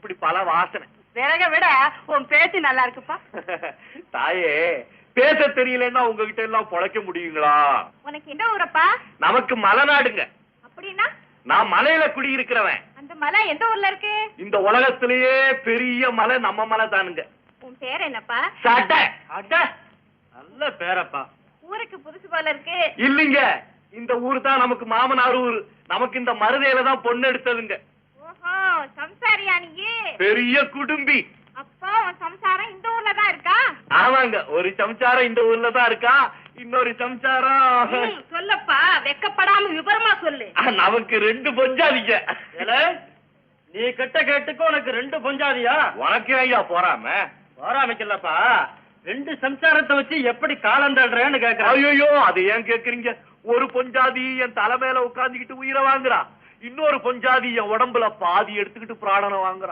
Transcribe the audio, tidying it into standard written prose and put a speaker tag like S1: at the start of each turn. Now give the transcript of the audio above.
S1: இப்படி பல வாசனை.
S2: விறக விட உன் பேச்சு நல்லா இருக்குப்பா.
S1: தாயே, பேச தெரியலன்னா உங்ககிட்ட எல்லாம் பொழைக்க முடியுங்களா?
S2: உனக்கு எந்த ஊரப்பா?
S1: நமக்கு மலைநாடுங்க.
S2: அப்படின்னா? நான்
S1: மலையில குடியிருக்கிறவன்.
S2: அந்த மலை எந்த ஊர்ல இருக்கு?
S1: இந்த உலகத்திலேயே பெரிய மலை நம்ம மலை தானுங்க.
S2: உன் பேர் என்னப்பா?
S1: சட அட, நல்ல பேரப்பா.
S2: ஊருக்கு புதுசு போல இருக்கு.
S1: இல்லைங்க, இந்த ஊர் தான் நமக்கு மாமனார் ஊர். நமக்கு இந்த மருதையில தான் பொண்ணு எடுத்ததுங்க.
S2: ஓஹோ, சம்சாரியா நீ?
S1: பெரிய குடும்பி.
S2: அப்போ உன் சம்சாரம் இந்த ஊர்ல தான் இருக்கா?
S1: ஆமாங்க, ஒரு சம்சாரம் இந்த ஊர்ல தான் இருக்கா, இன்னொரு சம்சாரம்.
S2: சொல்லப்பா, வெக்கப்படாம விவரமா சொல்லு.
S1: நமக்கு 2 பொஞ்சாதிங்க.
S3: நீ கெட்ட கேட்டுக்கு உனக்கு 2 பொஞ்சாதியா?
S1: உனக்கு ஐயா போறாம
S3: போராமைக்கலப்பா. 2 சம்சாரத்தை வச்சு எப்படி காலம் தள்ளுறேன்னு கேக்குறேன்.
S1: ஐயோ, அது ஏன் கேக்குறீங்க? ஒரு பொஞ்சாதி என் தலை மேல உட்கார்ந்துகிட்டு உயிரை வாங்குறா, இன்னொரு பொஞ்சாதி என் உடம்புல பாதி எடுத்துக்கிட்டு பிராணனை வாங்குறான்.